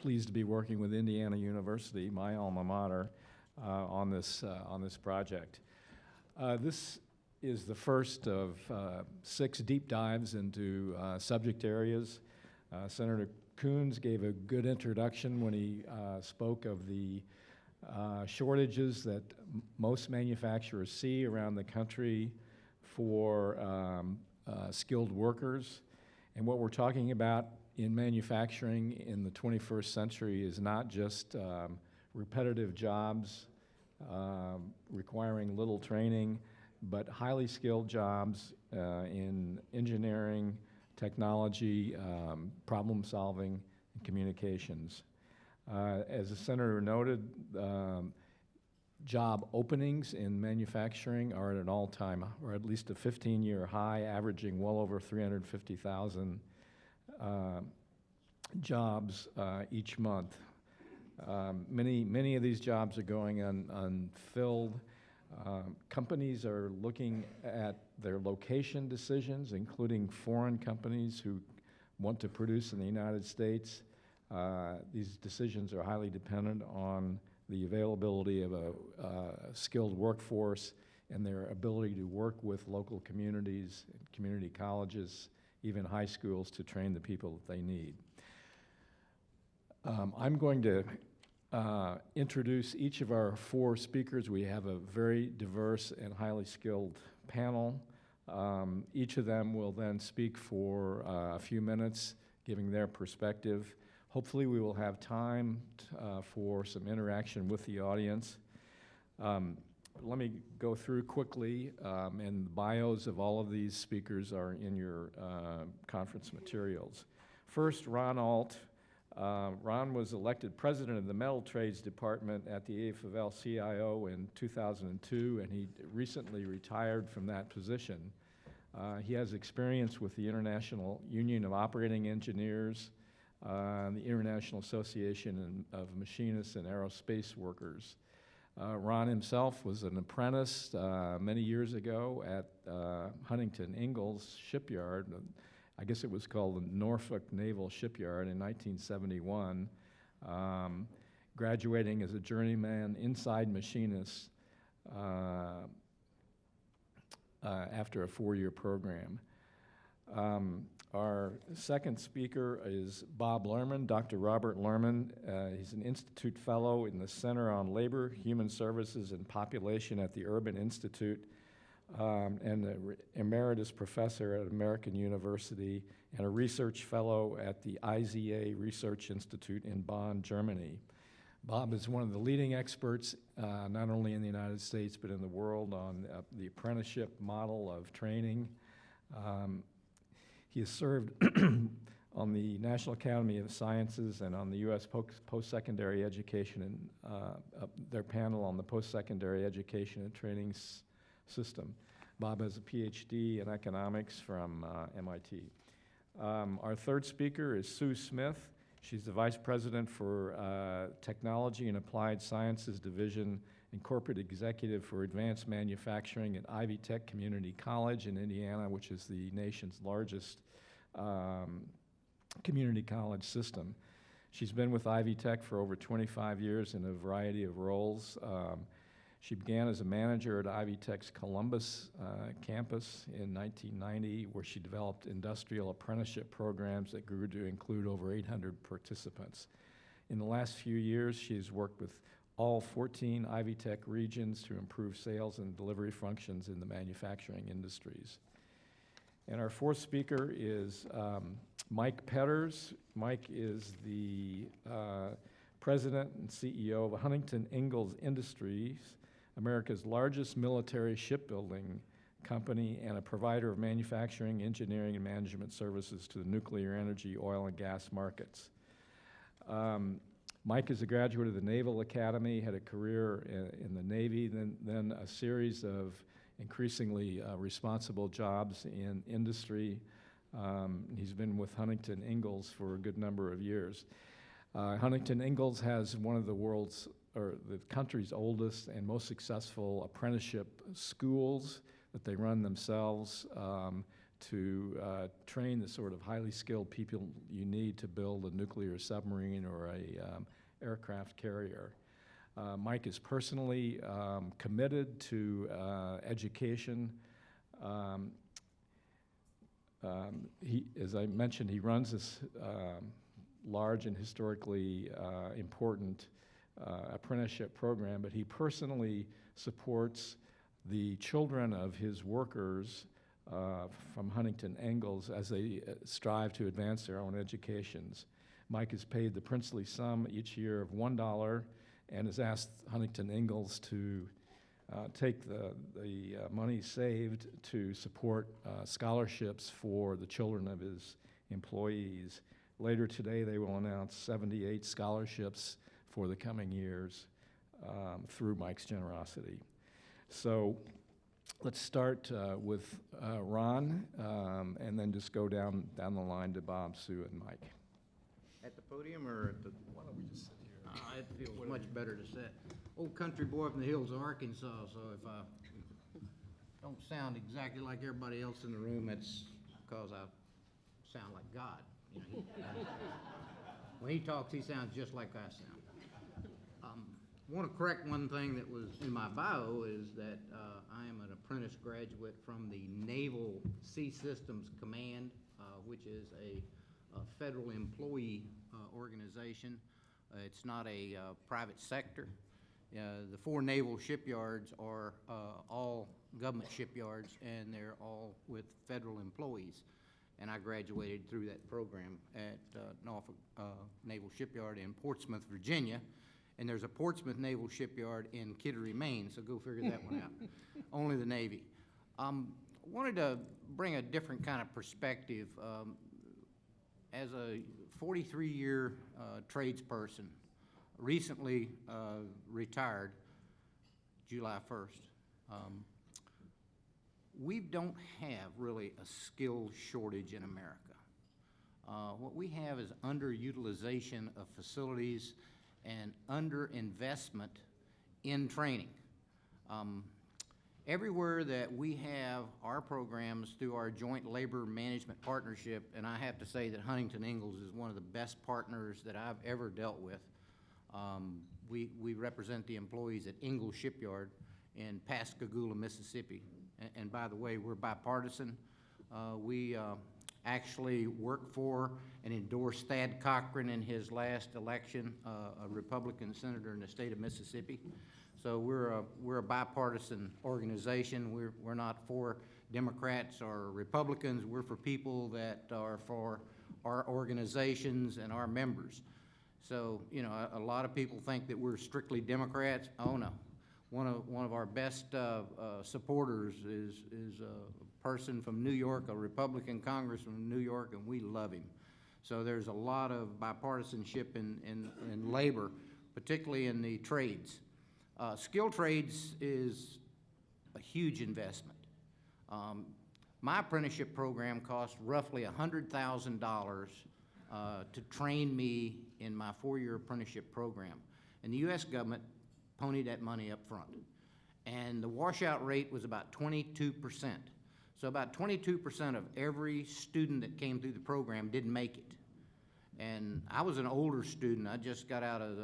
pleased to be working with Indiana University, my alma mater, on this project. This is the first of 6 deep dives into subject areas. Senator Coons gave a good introduction when he spoke of the shortages that most manufacturers see around the country for skilled workers. And what we're talking about in manufacturing in the 21st century is not just repetitive jobs requiring little training, but highly skilled jobs in engineering, technology, problem solving, and communications. As the senator noted, job openings in manufacturing are at an all-time, or at least a 15-year high, averaging well over 350,000 jobs each month. Many of these jobs are going unfilled. Companies are looking at their location decisions, including foreign companies who want to produce in the United States. These decisions are highly dependent on the availability of a skilled workforce and their ability to work with local communities, community colleges, even high schools to train the people that they need. I'm going to introduce each of our 4 speakers. We have a very diverse and highly skilled panel. Each of them will then speak for a few minutes, giving their perspective. Hopefully we will have time for some interaction with the audience. Let me go through quickly, and the bios of all of these speakers are in your conference materials. First, Ron Alt. Ron was elected president of the Metal Trades Department at the AFL-CIO in 2002, and he recently retired from that position. He has experience with the International Union of Operating Engineers, the International Association of Machinists and Aerospace Workers. Ron himself was an apprentice many years ago at Huntington Ingalls Shipyard. I guess it was called the Norfolk Naval Shipyard in 1971, graduating as a journeyman inside machinist after a 4-year program. Our second speaker is Bob Lerman, Dr. Robert Lerman. He's an Institute Fellow in the Center on Labor, Human Services, and Population at the Urban Institute, and an emeritus professor at American University, and a research fellow at the IZA Research Institute in Bonn, Germany. Bob is one of the leading experts, not only in the United States, but in the world on the apprenticeship model of training. He has served on the National Academy of Sciences and on the U.S. Post-Secondary Education and their panel on the post-secondary education and training system. Bob has a PhD in economics from MIT. Our third speaker is Sue Smith. She's the Vice President for Technology and Applied Sciences Division and Corporate Executive for Advanced Manufacturing at Ivy Tech Community College in Indiana, which is the nation's largest community college system. She's been with Ivy Tech for over 25 years in a variety of roles. She began as a manager at Ivy Tech's Columbus campus in 1990, where she developed industrial apprenticeship programs that grew to include over 800 participants. In the last few years, she's worked with all 14 Ivy Tech regions to improve sales and delivery functions in the manufacturing industries. And our fourth speaker is Mike Petters. Mike is the president and CEO of Huntington Ingalls Industries, America's largest military shipbuilding company and a provider of manufacturing, engineering, and management services to the nuclear energy, oil, and gas markets. Mike is a graduate of the Naval Academy, had a career in the Navy, then a series of increasingly responsible jobs in industry. He's been with Huntington Ingalls for a good number of years. Huntington Ingalls has one of the world's, or the country's oldest and most successful apprenticeship schools that they run themselves to train the sort of highly skilled people you need to build a nuclear submarine or a aircraft carrier. Mike is personally committed to education. As I mentioned, he runs this large and historically important apprenticeship program, but he personally supports the children of his workers from Huntington Ingalls as they strive to advance their own educations. Mike is paid the princely sum each year of $1 and has asked Huntington Ingalls to take the money saved to support scholarships for the children of his employees. Later today, they will announce 78 scholarships for the coming years through Mike's generosity. So let's start with Ron, and then just go down the line to Bob, Sue, and Mike. At the podium or at the? Why don't we just sit here? It feels much better to sit. Old country boy from the hills of Arkansas, so if I don't sound exactly like everybody else in the room, it's because I sound like God. You know, when he talks, he sounds just like I sound. I want to correct one thing that was in my bio is that I am an apprentice graduate from the Naval Sea Systems Command, which is a federal employee organization. It's not a private sector. The 4 naval shipyards are all government shipyards, and they're all with federal employees. And I graduated through that program at Norfolk Naval Shipyard in Portsmouth, Virginia. And there's a Portsmouth Naval Shipyard in Kittery, Maine, so go figure that one out. Only the Navy. Wanted to bring a different kind of perspective. As a 43-year tradesperson, recently retired July 1st, we don't have really a skills shortage in America. What we have is underutilization of facilities and underinvestment in training. Everywhere that we have our programs through our joint labor management partnership, and I have to say that Huntington Ingalls is one of the best partners that I've ever dealt with. We represent the employees at Ingalls Shipyard in Pascagoula, Mississippi. And by the way, we're bipartisan. We actually worked for and endorsed Thad Cochran in his last election, a Republican senator in the state of Mississippi. So we're a bipartisan organization. We're not for Democrats or Republicans. We're for people that are for our organizations and our members. So, you know, a lot of people think that we're strictly Democrats. Oh no. One of our best supporters is a person from New York, a Republican congressman from New York, and we love him. So there's a lot of bipartisanship in labor, particularly in the trades. Skilled trades is a huge investment. My apprenticeship program cost roughly $100,000 to train me in my 4-year apprenticeship program. And the U.S. government ponied that money up front. And the washout rate was about 22%. So about 22% of every student that came through the program didn't make it. And I was an older student. I just got out of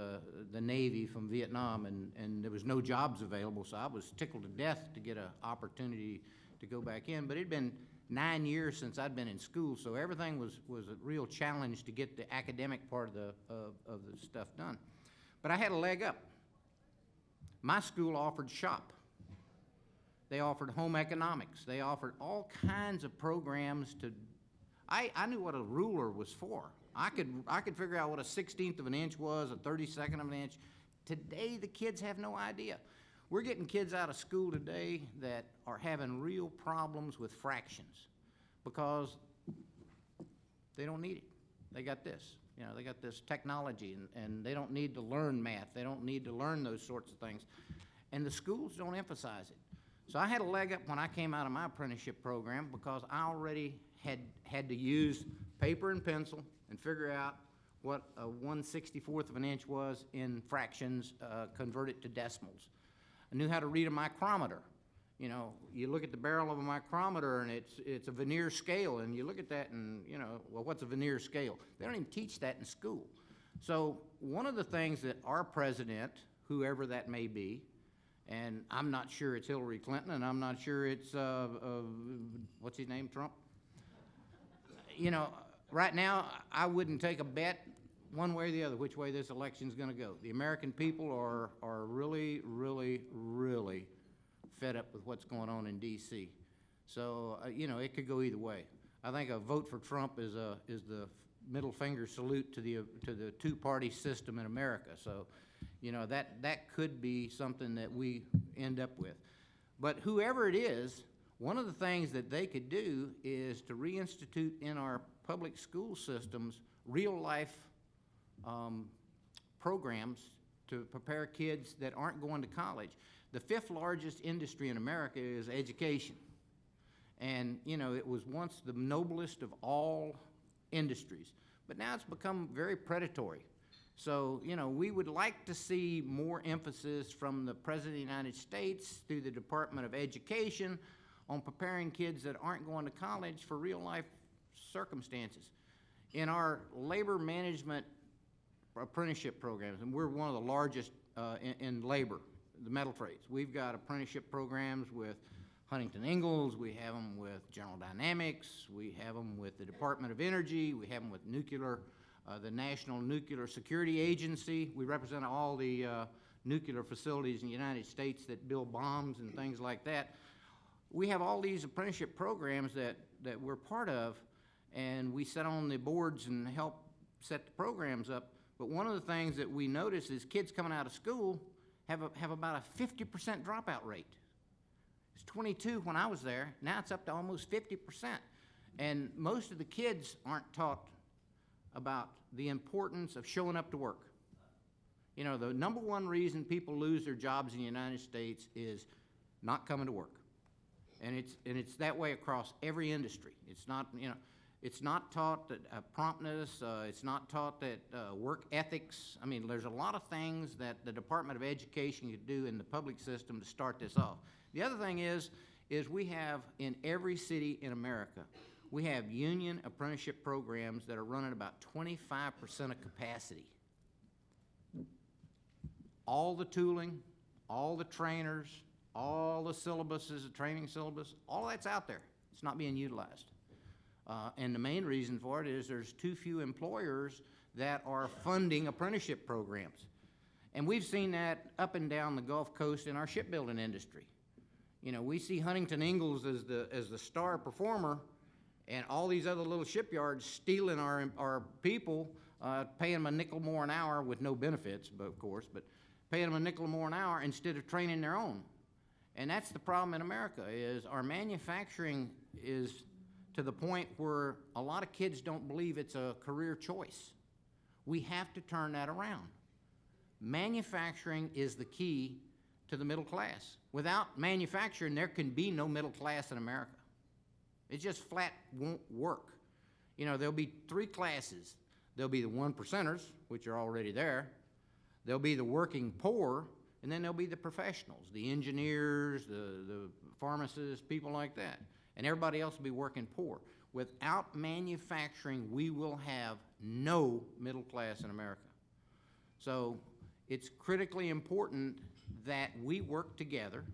the Navy from Vietnam, and there was no jobs available, so I was tickled to death to get an opportunity to go back in. But it'd been 9 years since I'd been in school, so everything was a real challenge to get the academic part of the stuff done. But I had a leg up. My school offered shop. They offered home economics. They offered all kinds of programs to, I knew what a ruler was for. I could figure out what a 1/16 of an inch was, a 32nd of an inch. Today, the kids have no idea. We're getting kids out of school today that are having real problems with fractions because they don't need it. They got this. You know, they got this technology, and they don't need to learn math. They don't need to learn those sorts of things. And the schools don't emphasize it. So I had a leg up when I came out of my apprenticeship program because I already had to use paper and pencil and figure out what a 1/64 of an inch was in fractions, convert it to decimals. I knew how to read a micrometer You know, you look at the barrel of a micrometer and it's a vernier scale, and you look at that and, you know, well, what's a vernier scale? They don't even teach that in school. So one of the things that our president, whoever that may be, and I'm not sure it's Hillary Clinton, and I'm not sure it's, what's his name, Trump? You know, right now, I wouldn't take a bet one way or the other which way this election's gonna go. The American people are really, really, really fed up with what's going on in D.C. So, you know, it could go either way. I think a vote for Trump is the middle finger salute to the two-party system in America. So, you know, that could be something that we end up with. But whoever it is, one of the things that they could do is to reinstitute in our public school systems real-life programs to prepare kids that aren't going to college. The 5th largest industry in America is education. And, you know, it was once the noblest of all industries, but now it's become very predatory. So, you know, we would like to see more emphasis from the President of the United States through the Department of Education on preparing kids that aren't going to college for real-life circumstances. In our labor management apprenticeship programs, and we're one of the largest in labor, the metal trades. We've got apprenticeship programs with Huntington Ingalls, we have them with General Dynamics, we have them with the Department of Energy, we have them with nuclear, the National Nuclear Security Agency. We represent all the nuclear facilities in the United States that build bombs and things like that. We have all these apprenticeship programs that we're part of, and we sit on the boards and help set the programs up. But one of the things that we notice is kids coming out of school have about a 50% dropout rate. It's 22 when I was there. Now it's up to almost 50%. And most of the kids aren't taught about the importance of showing up to work. You know, the number one reason people lose their jobs in the United States is not coming to work. And it's that way across every industry. It's not, you know, it's not taught that promptness, it's not taught that work ethics. I mean, there's a lot of things that the Department of Education could do in the public system to start this off. The other thing is we have in every city in America, we have union apprenticeship programs that are running about 25% of capacity. All the tooling, all the trainers, all the syllabuses, the training syllabus, all that's out there. It's not being utilized. And the main reason for it is there's too few employers that are funding apprenticeship programs. And we've seen that up and down the Gulf Coast in our shipbuilding industry. You know, we see Huntington Ingalls as the star performer, and all these other little shipyards stealing our people, paying them a nickel more an hour with no benefits, but of course, but paying them a nickel more an hour instead of training their own. And that's the problem in America, is our manufacturing is to the point where a lot of kids don't believe it's a career choice. We have to turn that around. Manufacturing is the key to the middle class. Without manufacturing, there can be no middle class in America. It just flat won't work. You know, there'll be 3 classes. There'll be the 1%ers, which are already there. There'll be the working poor, and then there'll be the professionals, the engineers, the pharmacists, people like that. And everybody else will be working poor. Without manufacturing, we will have no middle class in America. So it's critically important that we work together,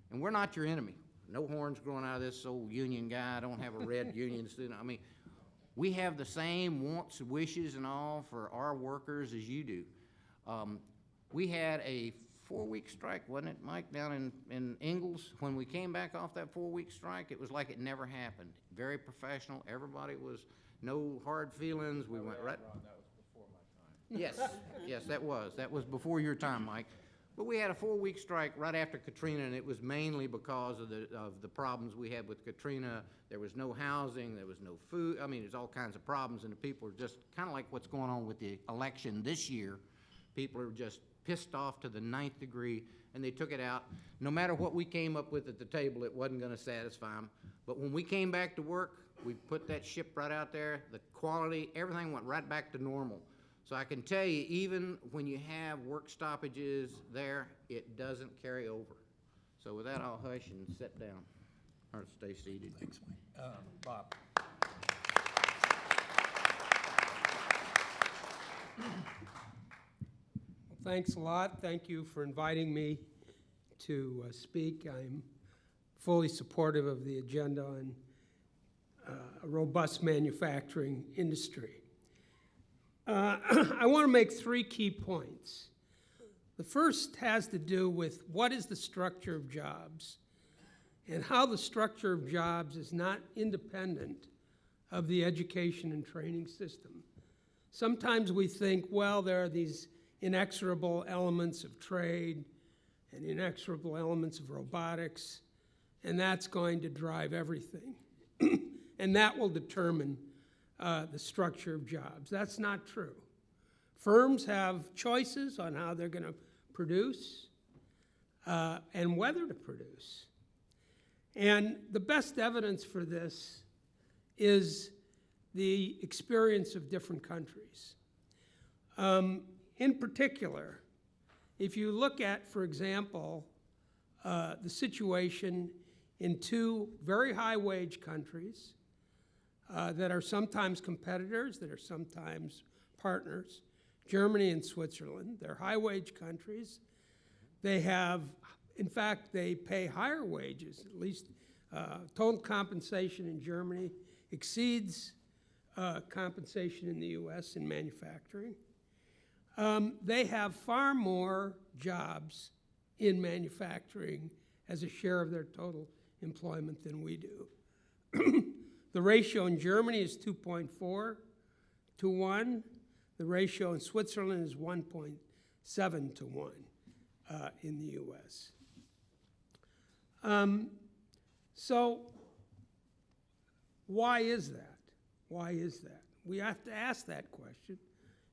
and we're not your enemy. No horns growing out of this old union guy. I don't have a red union student. I mean, we have the same wants, wishes, and all for our workers as you do. We had a 4-week strike, wasn't it, Mike, down in Ingalls? When we came back off that 4-week strike, it was like it never happened. Very professional. Everybody was, no hard feelings. We went right. That was before my time. Yes, that was. That was before your time, Mike. But we had a 4-week strike right after Katrina, and it was mainly because of the problems we had with Katrina. There was no housing, there was no food. I mean, there's all kinds of problems, and the people are just kind of like what's going on with the election this year. People are just pissed off to the 9th degree, and they took it out. No matter what we came up with at the table, it wasn't going to satisfy them. But when we came back to work, we put that ship right out there. The quality, everything went right back to normal. So I can tell you, even when you have work stoppages there, it doesn't carry over. So with that, I'll hush and sit down, or stay seated. Thanks, Mike. Bob? Thanks a lot. Thank you for inviting me to speak. I'm fully supportive of the agenda on a robust manufacturing industry. I want to make 3 key points. The first has to do with what is the structure of jobs and how the structure of jobs is not independent of the education and training system. Sometimes we think, well, there are these inexorable elements of trade and inexorable elements of robotics, and that's going to drive everything. And that will determine the structure of jobs. That's not true. Firms have choices on how they're going to produce and whether to produce. And the best evidence for this is the experience of different countries. In particular, if you look at, for example, the situation in 2 very high-wage countries that are sometimes competitors, that are sometimes partners, Germany and Switzerland. They're high-wage countries. They have, in fact, they pay higher wages, at least total compensation in Germany exceeds compensation in the US in manufacturing. They have far more jobs in manufacturing as a share of their total employment than we do. The ratio in Germany is 2.4 to 1. The ratio in Switzerland is 1.7 to 1 in the US. So why is that? Why is that? We have to ask that question,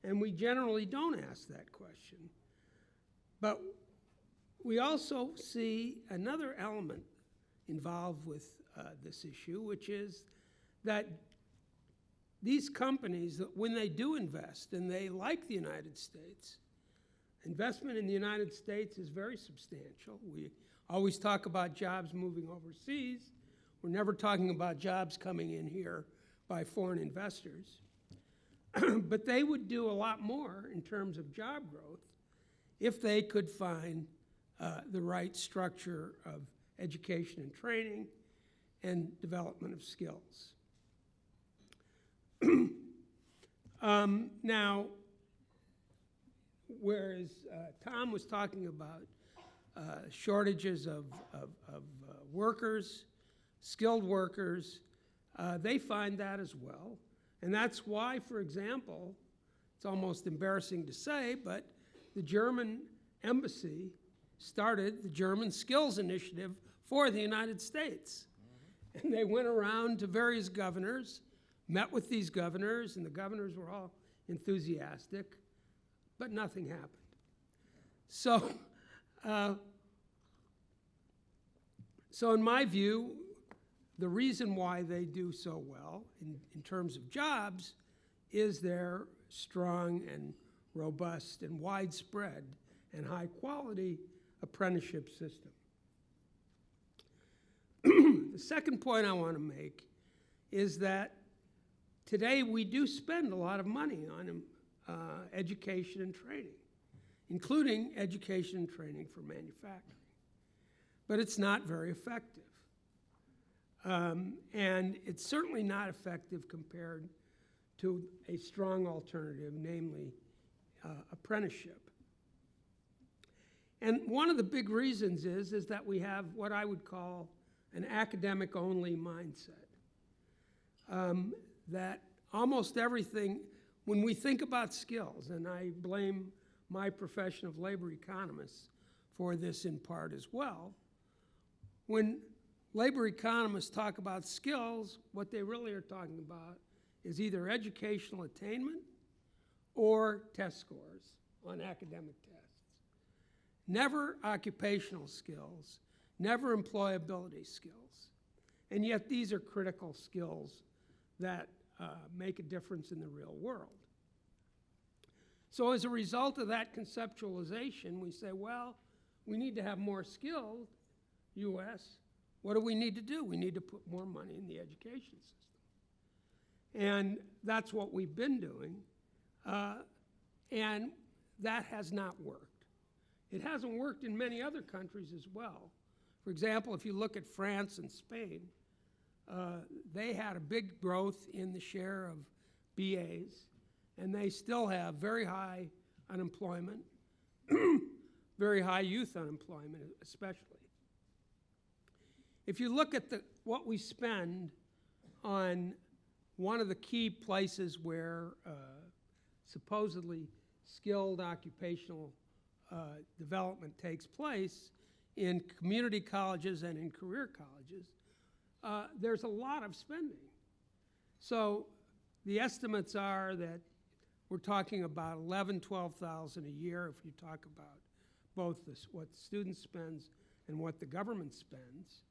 and we generally don't ask that question. But we also see another element involved with this issue, which is that these companies, when they do invest, and they like the United States, investment in the United States is very substantial. We always talk about jobs moving overseas. We're never talking about jobs coming in here by foreign investors. But they would do a lot more in terms of job growth if they could find the right structure of education and training and development of skills. Now, whereas Tom was talking about shortages of workers, skilled workers, they find that as well. And that's why, for example, it's almost embarrassing to say, but the German embassy started the German Skills Initiative for the United States. Mm-hmm. And they went around to various governors, met with these governors, and the governors were all enthusiastic, but nothing happened. So, so in my view, the reason why they do so well in terms of jobs is their strong and robust and widespread and high-quality apprenticeship system. The second point I want to make is that today we do spend a lot of money on education and training, including education and training for manufacturing. But it's not very effective. And it's certainly not effective compared to a strong alternative, namely apprenticeship. And one of the big reasons is that we have what I would call an academic-only mindset. That almost everything, when we think about skills, and I blame my profession of labor economists for this in part as well, when labor economists talk about skills, what they really are talking about is either educational attainment or test scores on academic tests. Never occupational skills, never employability skills. And yet these are critical skills that make a difference in the real world. So as a result of that conceptualization, we say, well, we need to have more skilled, U.S., what do we need to do? We need to put more money in the education system. And that's what we've been doing, and that has not worked. It hasn't worked in many other countries as well. For example, if you look at France and Spain, they had a big growth in the share of BAs, and they still have very high unemployment, very high youth unemployment especially. If you look at what we spend on one of the key places where supposedly skilled occupational development takes place, in community colleges and in career colleges, there's a lot of spending. So the estimates are that we're talking about 11,000, 12,000 a year if you talk about both what the student spends and what the government spends,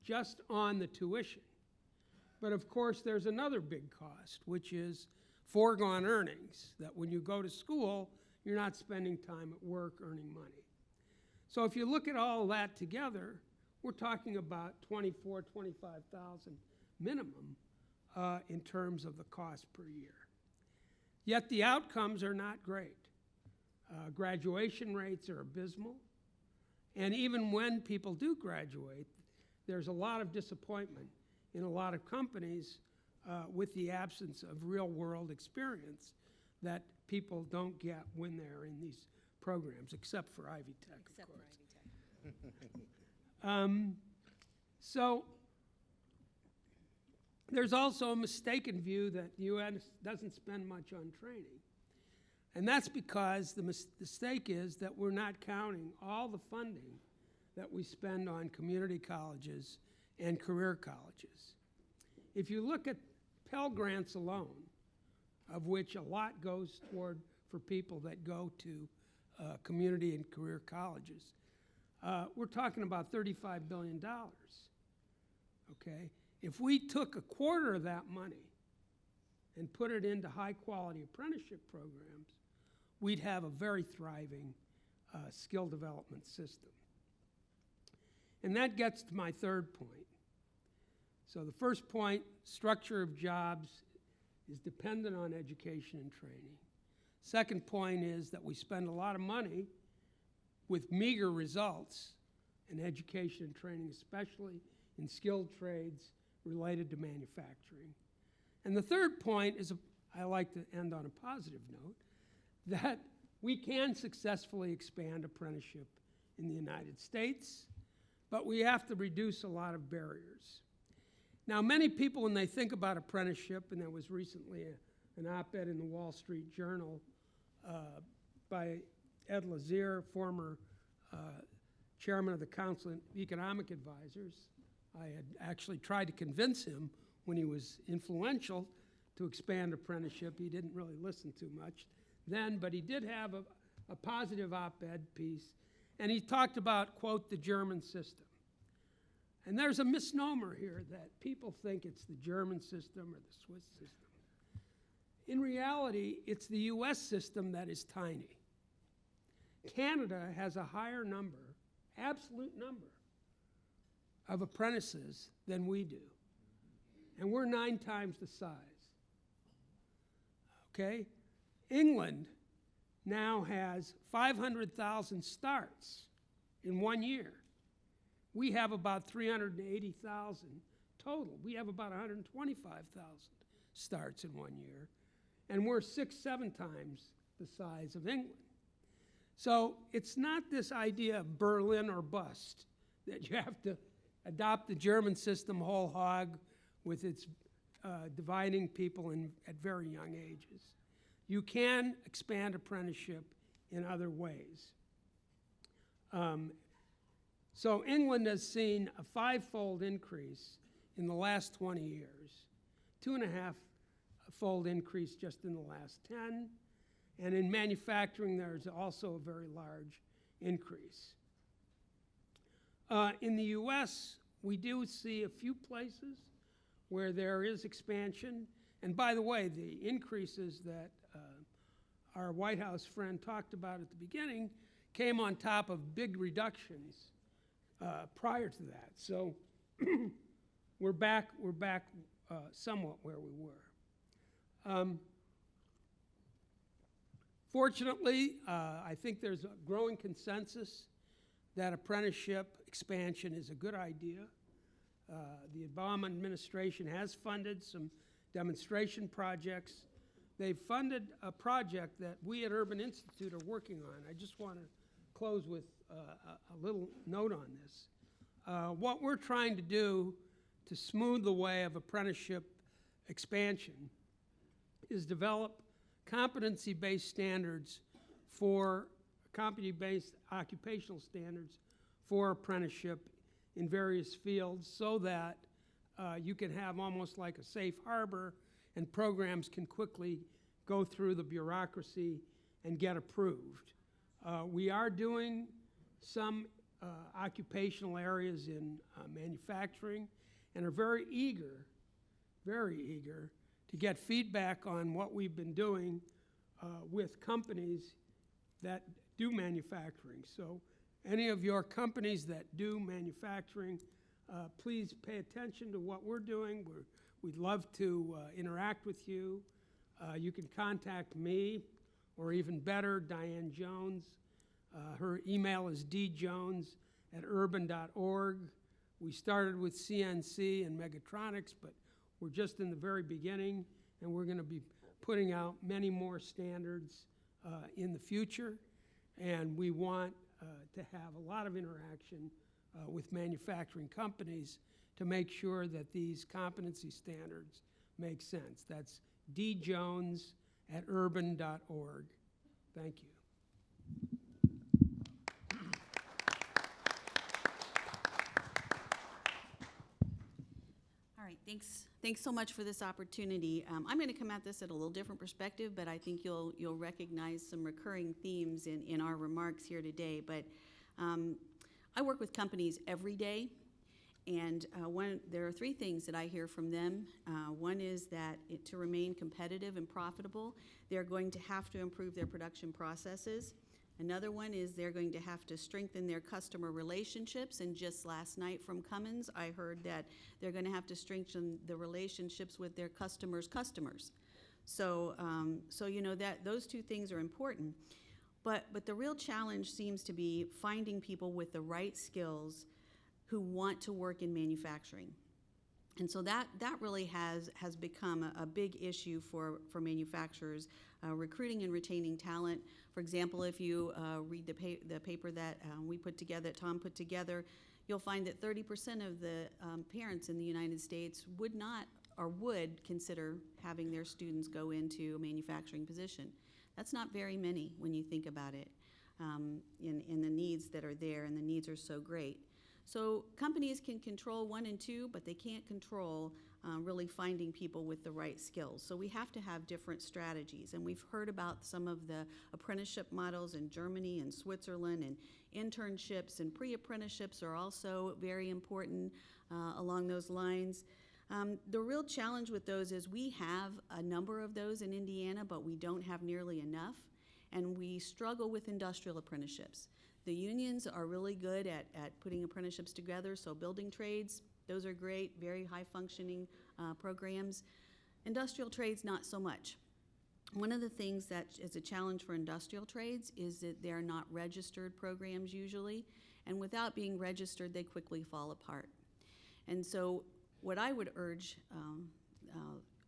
just on the tuition. But of course, there's another big cost, which is foregone earnings, that when you go to school, you're not spending time at work earning money. So if you look at all that together, we're talking about $24,000, $25,000 minimum in terms of the cost per year. Yet the outcomes are not great. Graduation rates are abysmal. And even when people do graduate, there's a lot of disappointment in a lot of companies with the absence of real-world experience that people don't get when they're in these programs, except for Ivy Tech, of course. So there's also a mistaken view that the U.S. doesn't spend much on training. And that's because the mistake is that we're not counting all the funding that we spend on community colleges and career colleges. If you look at Pell Grants alone, of which a lot goes toward for people that go to community and career colleges, we're talking about $35 billion, okay? If we took a quarter of that money and put it into high-quality apprenticeship programs, we'd have a very thriving skill development system. And that gets to my third point. So the first point, structure of jobs is dependent on education and training. Second point is that we spend a lot of money with meager results in education and training, especially in skilled trades related to manufacturing. And the third point is, I like to end on a positive note, that we can successfully expand apprenticeship in the United States, but we have to reduce a lot of barriers. Now, many people, when they think about apprenticeship, and there was recently an op-ed in the Wall Street Journal by Ed Lazier, former chairman of the Council of Economic Advisors. I had actually tried to convince him when he was influential to expand apprenticeship. He didn't really listen too much then, but he did have a positive op-ed piece, and he talked about, quote, the German system. And there's a misnomer here that people think it's the German system or the Swiss system. In reality, it's the US system that is tiny. Canada has a higher number, absolute number, of apprentices than we do. And we're 9 times the size. Okay? England now has 500,000 starts in 1 year. We have about 380,000 total. We have about 125,000 starts in 1 year. And we're 6, 7 times the size of England. So it's not this idea of Berlin or bust, that you have to adopt the German system whole hog with its dividing people at very young ages. You can expand apprenticeship in other ways. So England has seen a 5-fold increase in the last 20 years, 2.5-fold increase just in the last 10, and in manufacturing there's also a very large increase. In the US, we do see a few places where there is expansion, and by the way, the increases that our White House friend talked about at the beginning came on top of big reductions prior to that. So we're back somewhat where we were. Fortunately, I think there's a growing consensus that apprenticeship expansion is a good idea. The Obama administration has funded some demonstration projects. They've funded a project that we at Urban Institute are working on. I just want to close with a little note on this. What we're trying to do to smooth the way of apprenticeship expansion is develop competency-based standards for competency-based occupational standards for apprenticeship in various fields so that you can have almost like a safe harbor and programs can quickly go through the bureaucracy and get approved. We are doing some occupational areas in manufacturing and are very eager to get feedback on what we've been doing with companies that do manufacturing. So any of your companies that do manufacturing, please pay attention to what we're doing. We'd love to interact with you. You can contact me, or even better, Diane Jones. Her email is djones@urban.org. We started with CNC and Megatronics, but we're just in the very beginning, and we're going to be putting out many more standards in the future. And we want to have a lot of interaction with manufacturing companies to make sure that these competency standards make sense. That's djones@urban.org. Thank you. All right, thanks so much for this opportunity. I'm going to come at this at a little different perspective, but I think you'll recognize some recurring themes in our remarks here today. But I work with companies every day, and there are three things that I hear from them. One is that to remain competitive and profitable, they're going to have to improve their production processes. Another one is they're going to have to strengthen their customer relationships, and just last night from Cummins, I heard that they're going to have to strengthen the relationships with their customers' customers. So you know that those two things are important, but the real challenge seems to be finding people with the right skills who want to work in manufacturing. And so that really has become a big issue for manufacturers, recruiting and retaining talent. For example, if you read the paper that Tom put together, you'll find that 30% of the parents in the United States would not or would consider having their students go into a manufacturing position. That's not very many when you think about it, in the needs that are there, and the needs are so great. So companies can control 1 and 2, but they can't control really finding people with the right skills. So we have to have different strategies, and we've heard about some of the apprenticeship models in Germany and Switzerland, and internships and pre-apprenticeships are also very important along those lines. The real challenge with those is we have a number of those in Indiana, but we don't have nearly enough, and we struggle with industrial apprenticeships. The unions are really good at putting apprenticeships together, so building trades, those are great, very high-functioning programs. Industrial trades, not so much. One of the things that is a challenge for industrial trades is that they're not registered programs usually, and without being registered, they quickly fall apart. And so what I would urge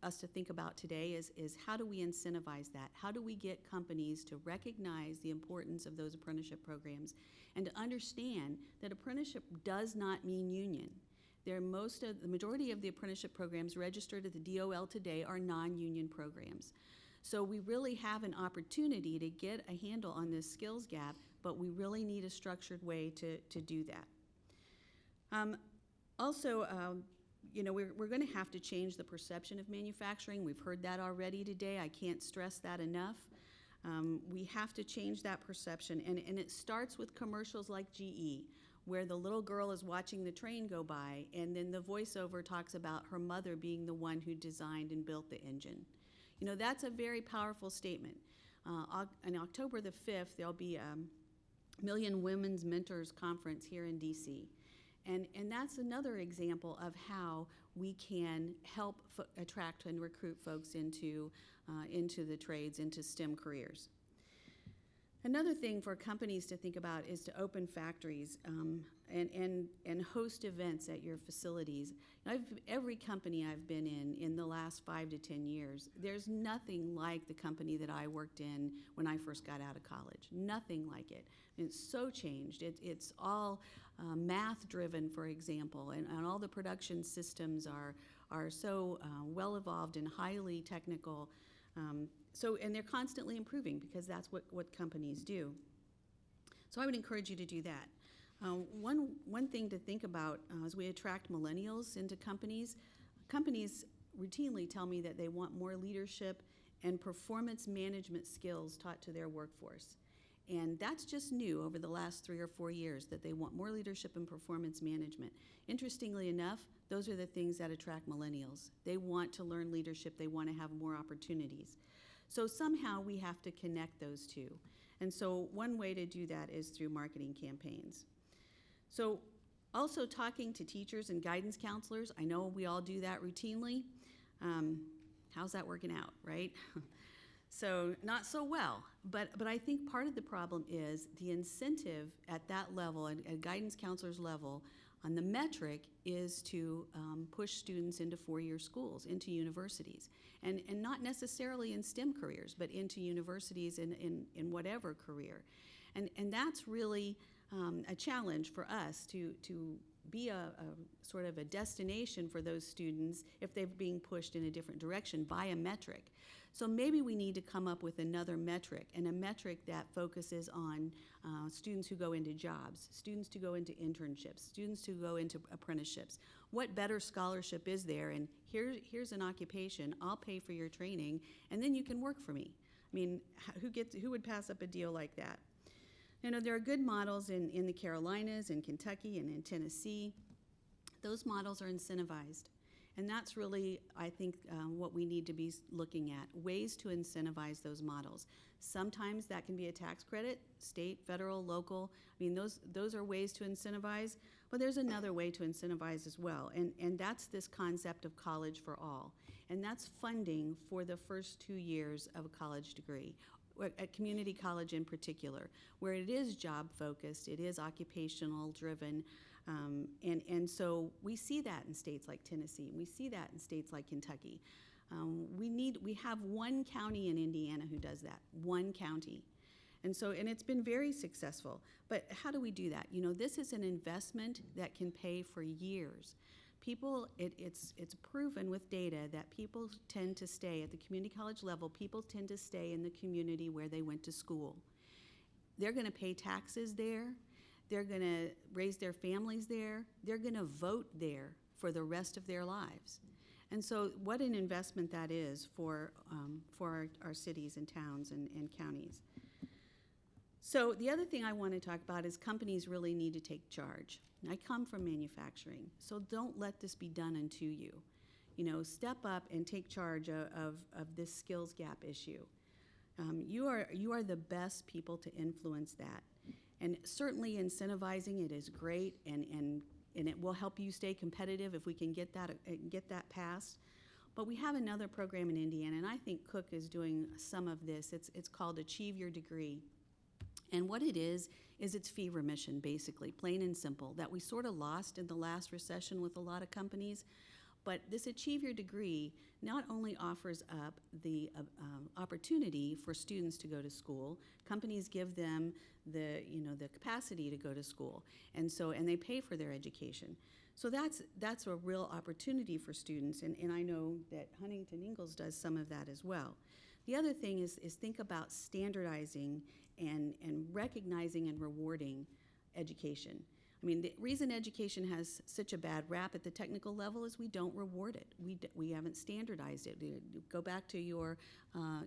us to think about today is how do we incentivize that? How do we get companies to recognize the importance of those apprenticeship programs and to understand that apprenticeship does not mean union? The majority of the apprenticeship programs registered at the DOL today are non-union programs. So we really have an opportunity to get a handle on this skills gap, but we really need a structured way to do that. We're going to have to change the perception of manufacturing. We've heard that already today. I can't stress that enough. We have to change that perception, and it starts with commercials like GE, where the little girl is watching the train go by, and then the voiceover talks about her mother being the one who designed and built the engine. You know, that's a very powerful statement. On October the 5th, there'll be a Million Women's Mentors Conference here in DC. And that's another example of how we can help attract and recruit folks into the trades, into STEM careers. Another thing for companies to think about is to open factories and host events at your facilities. Every company I've been in the last 5 to 10 years, there's nothing like the company that I worked in when I first got out of college. Nothing like it. It's so changed. It's all math-driven, for example, and all the production systems are so well evolved and highly technical. And they're constantly improving because that's what companies do. So I would encourage you to do that. One thing to think about as we attract millennials into companies routinely tell me that they want more leadership and performance management skills taught to their workforce. And that's just new over the last 3 or 4 years, that they want more leadership and performance management. Interestingly enough, those are the things that attract millennials. They want to learn leadership. They want to have more opportunities. So somehow we have to connect those two. And so one way to do that is through marketing campaigns. So also talking to teachers and guidance counselors. I know we all do that routinely. How's that working out, right? So not so well, but I think part of the problem is the incentive at that level, at guidance counselors level, on the metric is to push students into 4-year schools, into universities, and not necessarily in STEM careers, but into universities in whatever career. And that's really a challenge for us to be a sort of a destination for those students if they're being pushed in a different direction by a metric. So maybe we need to come up with another metric, and a metric that focuses on students who go into jobs, students to go into internships, students to go into apprenticeships. What better scholarship is there? And here's an occupation, I'll pay for your training, and then you can work for me. I mean, who would pass up a deal like that? You know, there are good models in the Carolinas, in Kentucky, and in Tennessee. Those models are incentivized. And that's really, I think, what we need to be looking at, ways to incentivize those models. Sometimes that can be a tax credit, state, federal, local. I mean, those are ways to incentivize, but there's another way to incentivize as well, and that's this concept of college for all. And that's funding for the first 2 years of a college degree, at community college in particular, where it is job-focused, it is occupational-driven, and so we see that in states like Tennessee, we see that in states like Kentucky. We have one county in Indiana who does that, one county. And it's been very successful. But how do we do that? You know, this is an investment that can pay for years. People, it's proven with data that people tend to stay at the community college level, people tend to stay in the community where they went to school. They're gonna pay taxes there, they're gonna raise their families there, they're gonna vote there for the rest of their lives. And so what an investment that is for our cities and towns and counties. So the other thing I want to talk about is companies really need to take charge. I come from manufacturing, so don't let this be done unto you. You know, step up and take charge of this skills gap issue. You are the best people to influence that. And certainly incentivizing it is great, and it will help you stay competitive if we can get that passed. But we have another program in Indiana, and I think Cook is doing some of this. It's called Achieve Your Degree. And what it is it's fee remission, basically, plain and simple, that we sort of lost in the last recession with a lot of companies. But this Achieve Your Degree not only offers up the opportunity for students to go to school, companies give them the capacity to go to school, and they pay for their education. So that's a real opportunity for students, and I know that Huntington Ingalls does some of that as well. The other thing is think about standardizing and recognizing and rewarding education. I mean, the reason education has such a bad rap at the technical level is we don't reward it. We haven't standardized it. Go back to your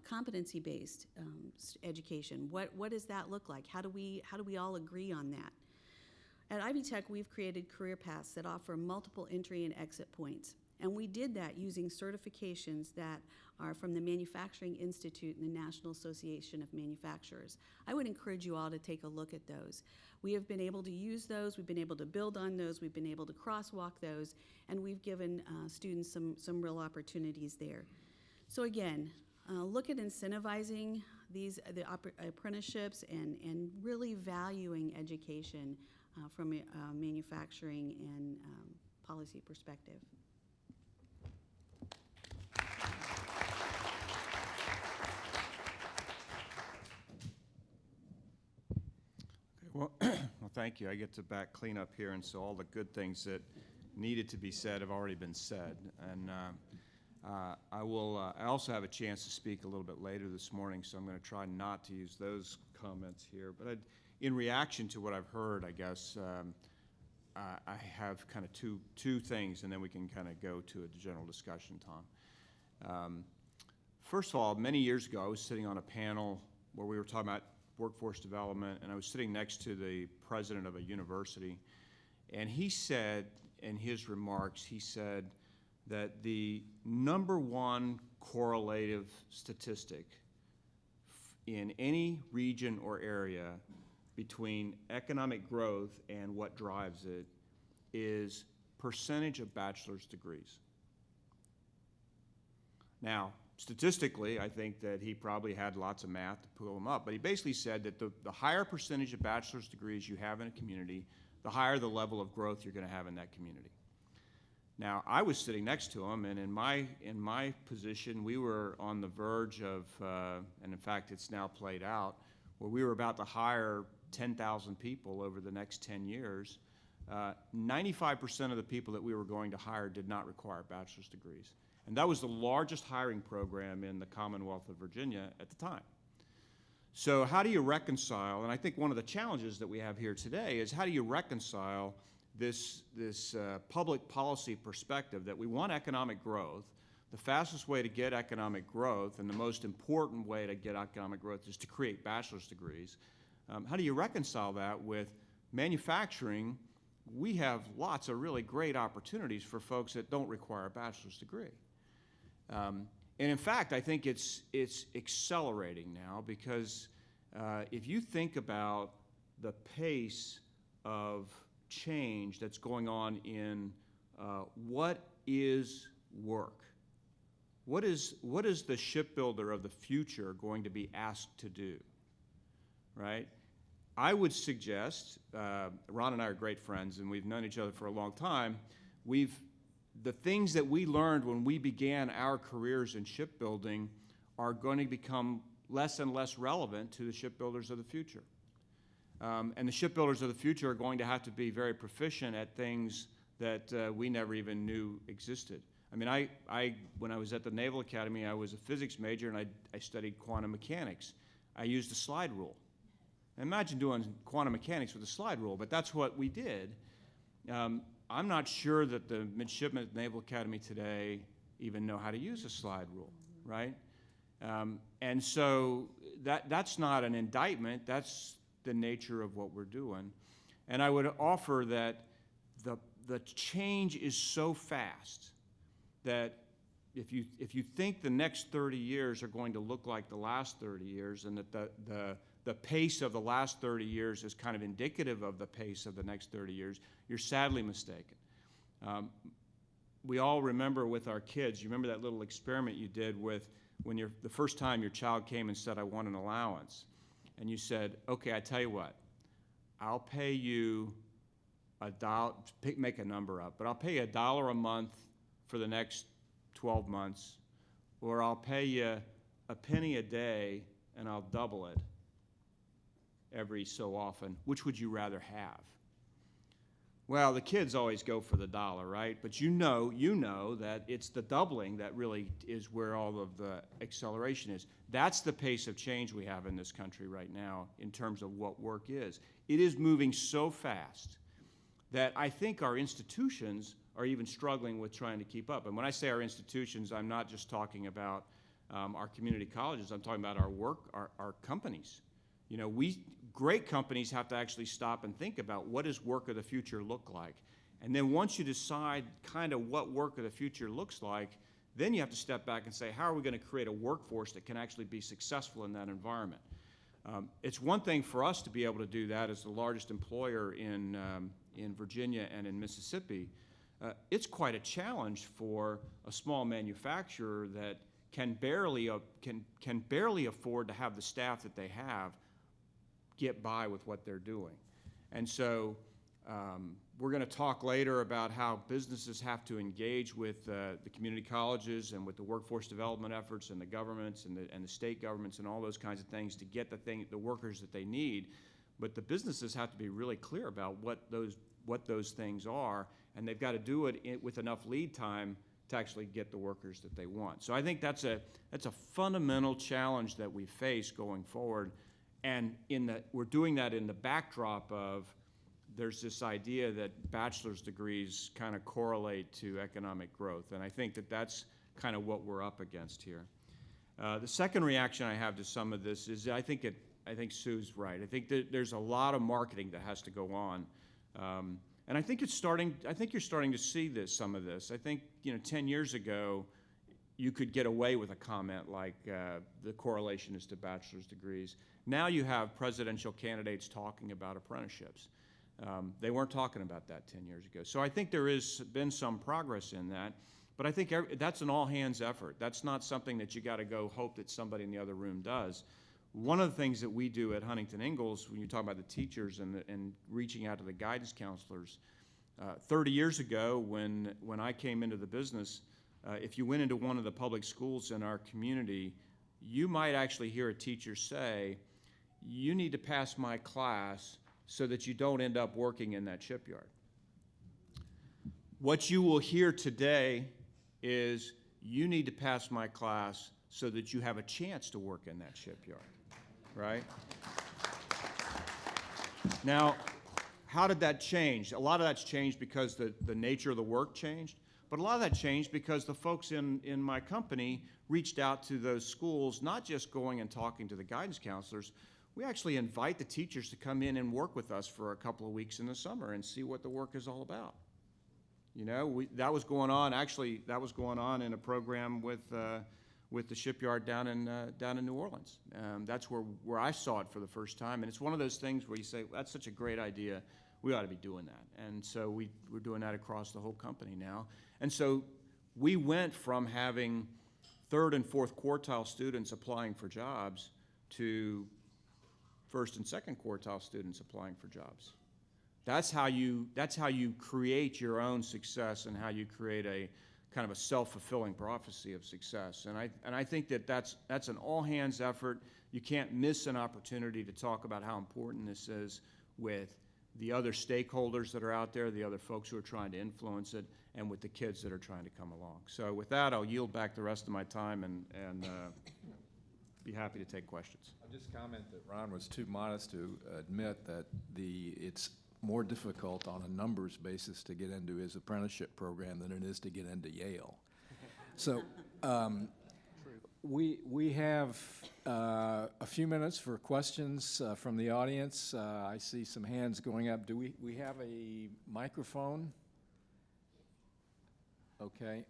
competency-based education. What does that look like? How do we all agree on that? At Ivy Tech, we've created career paths that offer multiple entry and exit points. And we did that using certifications that are from the Manufacturing Institute and the National Association of Manufacturers. I would encourage you all to take a look at those. We have been able to use those, we've been able to build on those, we've been able to crosswalk those, and we've given students some real opportunities there. So again, look at incentivizing the apprenticeships and really valuing education from a manufacturing and policy perspective. Well, well, thank you. I get to back clean up here, and so all the good things that needed to be said have already been said. And I also have a chance to speak a little bit later this morning, so I'm going to try not to use those comments here. But in reaction to what I've heard, I guess I have kind of two things, and then we can kind of go to a general discussion, Tom. First of all, many years ago, I was sitting on a panel where we were talking about workforce development, and I was sitting next to the president of a university, and he said in his remarks, he said that the number one correlative statistic in any region or area between economic growth and what drives it is percentage of bachelor's degrees. Now, statistically, I think that he probably had lots of math to pull them up, but he basically said that the higher percentage of bachelor's degrees you have in a community, the higher the level of growth you're going to have in that community. Now, I was sitting next to him, and in my position, we were on the verge of, and in fact, it's now played out, where we were about to hire 10,000 people over the next 10 years. 95% of the people that we were going to hire did not require bachelor's degrees. And that was the largest hiring program in the Commonwealth of Virginia at the time. So how do you reconcile, and I think one of the challenges that we have here today is how do you reconcile this public policy perspective that we want economic growth. The fastest way to get economic growth and the most important way to get economic growth is to create bachelor's degrees. How do you reconcile that with manufacturing? We have lots of really great opportunities for folks that don't require a bachelor's degree. And in fact, I think it's accelerating now because if you think about the pace of change that's going on in what is work, what is the shipbuilder of the future going to be asked to do, right? I would suggest, Ron and I are great friends and we've known each other for a long time. The things that we learned when we began our careers in shipbuilding are going to become less and less relevant to the shipbuilders of the future. And the shipbuilders of the future are going to have to be very proficient at things that we never even knew existed. I mean, when I was at the Naval Academy, I was a physics major and I studied quantum mechanics. I used a slide rule. Imagine doing quantum mechanics with a slide rule, but that's what we did. I'm not sure that the midshipmen at the Naval Academy today even know how to use a slide rule, right? And so that's not an indictment. That's the nature of what we're doing. And I would offer that the change is so fast that if you think the next 30 years are going to look like the last 30 years and that the pace of the last 30 years is kind of indicative of the pace of the next 30 years, you're sadly mistaken. We all remember with our kids, you remember that little experiment you did with when the first time your child came and said, I want an allowance. And you said, okay, I tell you what, I'll pay you $1, make a number up, but I'll pay you $1 a month for the next 12 months, or I'll pay you a penny a day and I'll double it every so often. Which would you rather have? Well, the kids always go for the $1, right? But you know that it's the doubling that really is where all of the acceleration is. That's the pace of change we have in this country right now in terms of what work is. It is moving so fast that I think our institutions are even struggling with trying to keep up. And when I say our institutions, I'm not just talking about our community colleges. I'm talking about our companies. You know, great companies have to actually stop and think about what does work of the future look like. And then once you decide kind of what work of the future looks like, then you have to step back and say, how are we going to create a workforce that can actually be successful in that environment? It's one thing for us to be able to do that as the largest employer in Virginia and in Mississippi. It's quite a challenge for a small manufacturer that can barely afford to have the staff that they have get by with what they're doing. And so we're going to talk later about how businesses have to engage with the community colleges and with the workforce development efforts and the governments and the state governments and all those kinds of things to get the workers that they need. But the businesses have to be really clear about what those things are, and they've got to do it with enough lead time to actually get the workers that they want. So I think that's a fundamental challenge that we face going forward, and we're doing that in the backdrop of there's this idea that bachelor's degrees kind of correlate to economic growth, and I think that that's kind of what we're up against here. The second reaction I have to some of this is I think Sue's right. I think that there's a lot of marketing that has to go on, and I think you're starting to see some of this. I think 10 years ago, you could get away with a comment like the correlation is to bachelor's degrees. Now you have presidential candidates talking about apprenticeships. They weren't talking about that 10 years ago. So I think there has been some progress in that, but I think that's an all-hands effort. That's not something that you got to go hope that somebody in the other room does. One of the things that we do at Huntington Ingalls, when you talk about the teachers and reaching out to the guidance counselors, 30 years ago when I came into the business, if you went into one of the public schools in our community, you might actually hear a teacher say, "You need to pass my class so that you don't end up working in that shipyard." What you will hear today is, "You need to pass my class so that you have a chance to work in that shipyard," right? Now, how did that change? A lot of that's changed because the nature of the work changed, but a lot of that changed because the folks in my company reached out to those schools, not just going and talking to the guidance counselors. We actually invite the teachers to come in and work with us for a couple of weeks in the summer and see what the work is all about. That was going on. Actually, that was going on in a program with the shipyard down in New Orleans. That's where I saw it for the first time. And it's one of those things where you say, that's such a great idea. We ought to be doing that. And so we're doing that across the whole company now. And so we went from having third and fourth quartile students applying for jobs to first and second quartile students applying for jobs. That's how you create your own success and how you create a kind of a self-fulfilling prophecy of success. And I think that's an all-hands effort. You can't miss an opportunity to talk about how important this is with the other stakeholders that are out there, the other folks who are trying to influence it, and with the kids that are trying to come along. So with that, I'll yield back the rest of my time and be happy to take questions. I'll just comment that Ron was too modest to admit that it's more difficult on a numbers basis to get into his apprenticeship program than it is to get into Yale. So we have a few minutes for questions from the audience. I see some hands going up. Do we have a microphone? Okay.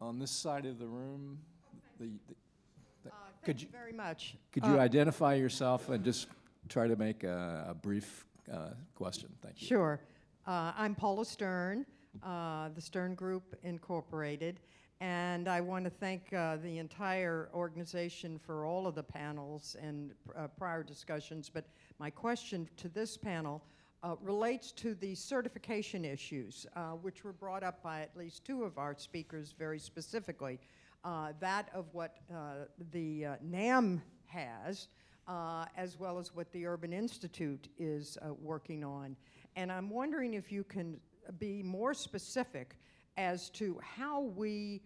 On this side of the room, Thank you very much. Could you identify yourself and just try to make a brief question? Thank you. Sure. I'm Paula Stern, the Stern Group Incorporated, and I want to thank the entire organization for all of the panels and prior discussions. But my question to this panel relates to the certification issues, which were brought up by at least two of our speakers very specifically. That of what the NAM has, as well as what the Urban Institute is working on. And I'm wondering if you can be more specific as to how we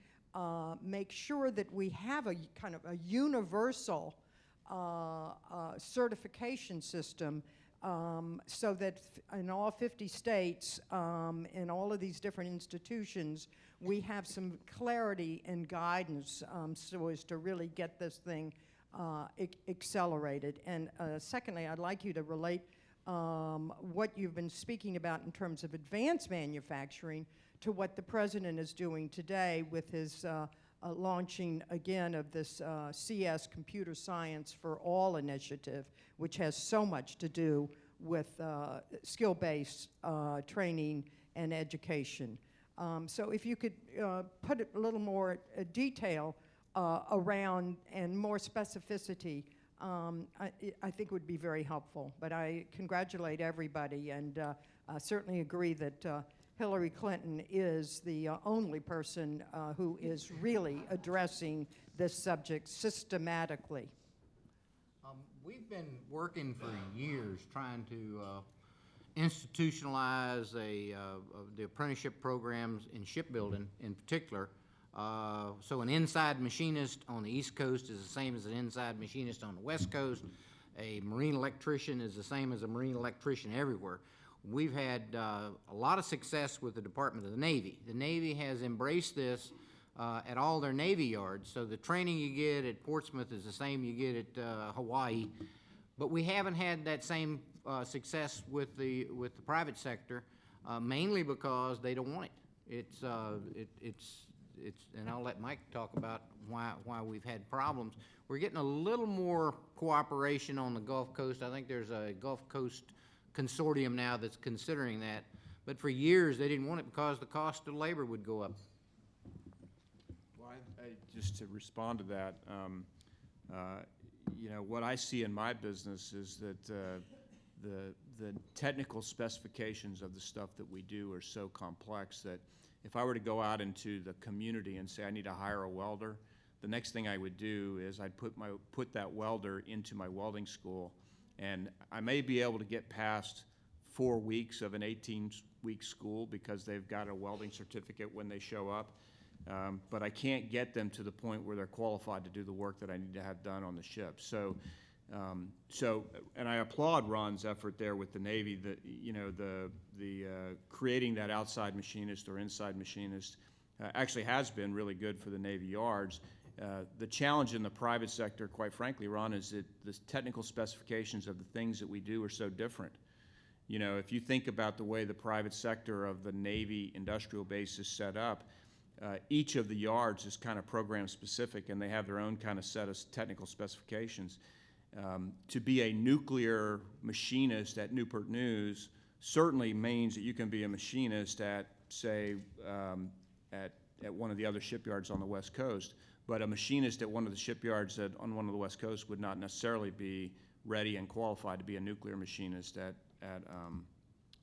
make sure that we have a kind of a universal certification system so that in all 50 states, in all of these different institutions, we have some clarity and guidance so as to really get this thing accelerated. And secondly, I'd like you to relate what you've been speaking about in terms of advanced manufacturing to what the president is doing today with his launching again of this CS Computer Science for All initiative, which has so much to do with skill-based training and education. So if you could put a little more detail around and more specificity, I think would be very helpful. But I congratulate everybody and certainly agree that Hillary Clinton is the only person who is really addressing this subject systematically. We've been working for years trying to institutionalize the apprenticeship programs in shipbuilding in particular. So an inside machinist on the East Coast is the same as an inside machinist on the West Coast. A marine electrician is the same as a marine electrician everywhere. We've had a lot of success with the Department of the Navy. The Navy has embraced this at all their Navy yards. So the training you get at Portsmouth is the same you get at Hawaii. But we haven't had that same success with the private sector, mainly because they don't want it. And I'll let Mike talk about why we've had problems. We're getting a little more cooperation on the Gulf Coast. I think there's a Gulf Coast consortium now that's considering that. But for years, they didn't want it because the cost of labor would go up. Well, just to respond to that, you know, what I see in my business is that the technical specifications of the stuff that we do are so complex that if I were to go out into the community and say I need to hire a welder, the next thing I would do is I'd put that welder into my welding school, and I may be able to get past 4 weeks of an 18-week school because they've got a welding certificate when they show up, but I can't get them to the point where they're qualified to do the work that I need to have done on the ship. So, and I applaud Ron's effort there with the Navy. That, you know, the creating that outside machinist or inside machinist actually has been really good for the Navy yards. The challenge in the private sector, quite frankly, Ron, is that the technical specifications of the things that we do are so different. You know, if you think about the way the private sector of the Navy industrial base is set up, each of the yards is kind of program specific, and they have their own kind of set of technical specifications. To be a nuclear machinist at Newport News certainly means that you can be a machinist at, say, at one of the other shipyards on the West Coast, but a machinist at one of the shipyards on one of the West Coast would not necessarily be ready and qualified to be a nuclear machinist at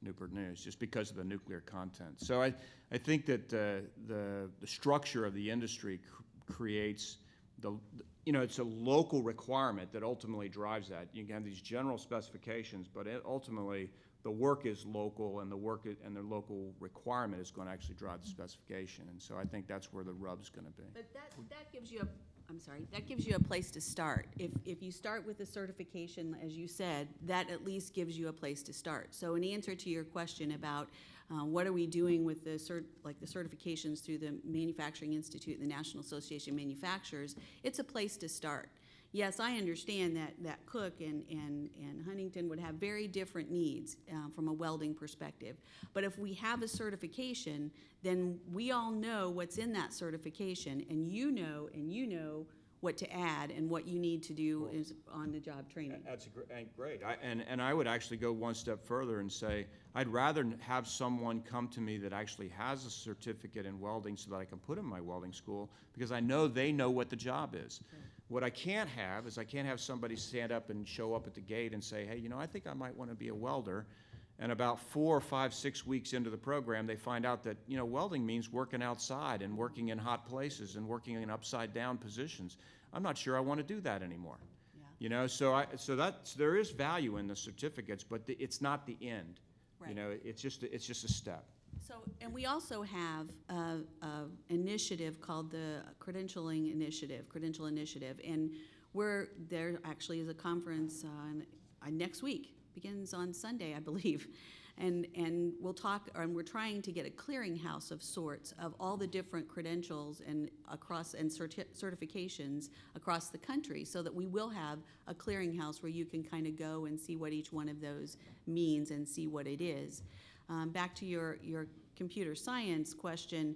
Newport News, just because of the nuclear content. So I think that the structure of the industry creates you know, it's a local requirement that ultimately drives that. You can have these general specifications, but ultimately the work is local, and the local requirement is going to actually drive the specification. And so I think that's where the rub's going to be. But that gives you that gives you a place to start. If you start with the certification, as you said, that at least gives you a place to start. So in answer to your question about what are we doing with the certifications through the Manufacturing Institute and the National Association of Manufacturers, it's a place to start. Yes, I understand that Cook and Huntington would have very different needs from a welding perspective. But if we have a certification, then we all know what's in that certification, and you know what to add and what you need to do is on-the-job training. That's great. And I would actually go one step further and say, I'd rather have someone come to me that actually has a certificate in welding so that I can put in my welding school, because I know they know what the job is. Okay. What I can't have is I can't have somebody stand up and show up at the gate and say, hey, you know, I think I might want to be a welder. And about 4, 5, 6 weeks into the program, they find out that, you know, welding means working outside and working in hot places and working in upside-down positions. I'm not sure I want to do that anymore. Yeah. You know, so there is value in the certificates, but it's not the end. Right. You know, it's just a step. So, and we also have an initiative called the Credential Initiative, and there actually is a conference next week, begins on Sunday, I believe, And we'll talk, and we're trying to get a clearinghouse of sorts of all the different credentials and certifications across the country, so that we will have a clearinghouse where you can kind of go and see what each one of those means and see what it is. Back to your computer science question,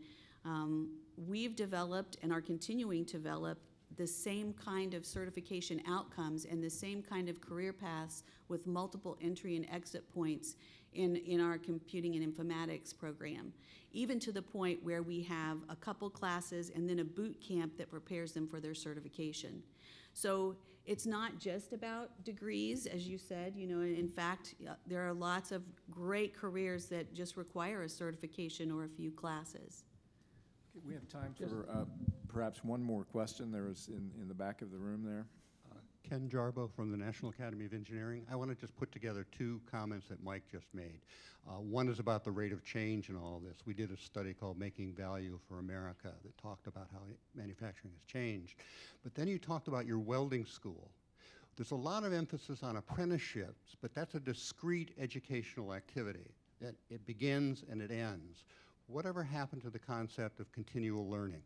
we've developed and are continuing to develop the same kind of certification outcomes and the same kind of career paths with multiple entry and exit points in our computing and informatics program, even to the point where we have a couple classes and then a boot camp that prepares them for their certification. So it's not just about degrees, as you said, in fact, there are lots of great careers that just require a certification or a few classes. Okay, we have time for perhaps one more question. There is in the back of the room there. Ken Jarbo from the National Academy of Engineering. I want to just put together two comments that Mike just made. One is about the rate of change in all this. We did a study called Making Value for America that talked about how manufacturing has changed. But then you talked about your welding school. There's a lot of emphasis on apprenticeships, but that's a discrete educational activity. It begins and it ends. Whatever happened to the concept of continual learning?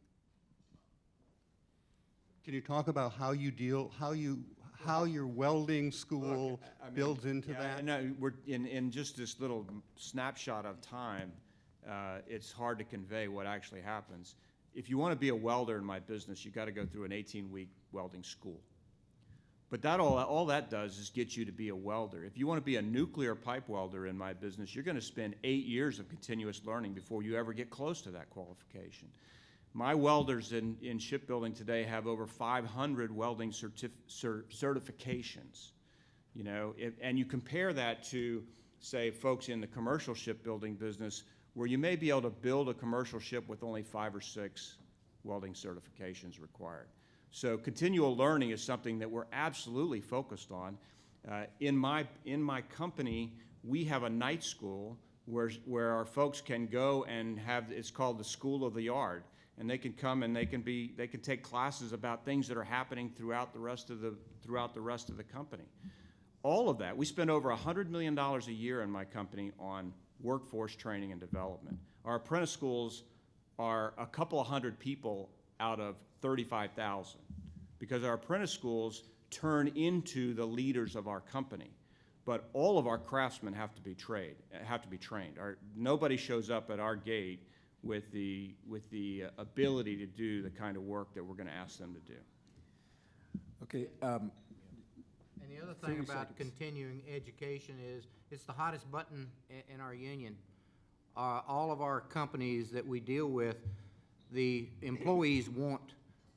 Can you talk about how your welding school Look, I mean, builds into that? No, we're in just this little snapshot of time. It's hard to convey what actually happens. If you want to be a welder in my business, you got to go through an 18-week welding school. But all that does is get you to be a welder. If you want to be a nuclear pipe welder in my business, you're going to spend 8 years of continuous learning before you ever get close to that qualification. My welders in shipbuilding today have over 500 welding certifications. And you compare that to, say, folks in the commercial shipbuilding business, where you may be able to build a commercial ship with only 5 or 6 welding certifications required. So continual learning is something that we're absolutely focused on. In my company, we have a night school where our folks can go and it's called the School of the Yard. And they can come and they can take classes about things that are happening throughout the rest of the company. All of that, we spend over $100 million a year in my company on workforce training and development. Our apprentice schools are a couple of hundred people out of 35,000, because our apprentice schools turn into the leaders of our company. But all of our craftsmen have to be trained. Nobody shows up at our gate with the ability to do the kind of work that we're going to ask them to do. Okay. And the other thing 30 about seconds. continuing education is it's the hottest button in our union. All of our companies that we deal with, the employees want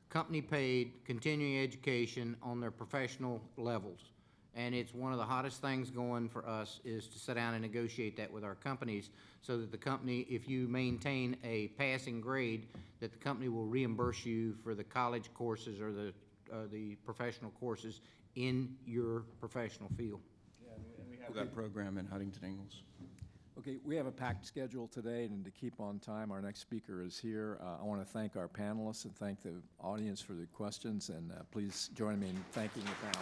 company-paid continuing education on their professional levels. And it's one of the hottest things going for us is to sit down and negotiate that with our companies, so that the company, if you maintain a passing grade, that the company will reimburse you for the college courses or the professional courses in your professional field. Yeah, and we have that program in Huntington Ingalls. Okay, we have a packed schedule today, and to keep on time, our next speaker is here. I want to thank our panelists and thank the audience for the questions, and please join me in thanking the panel.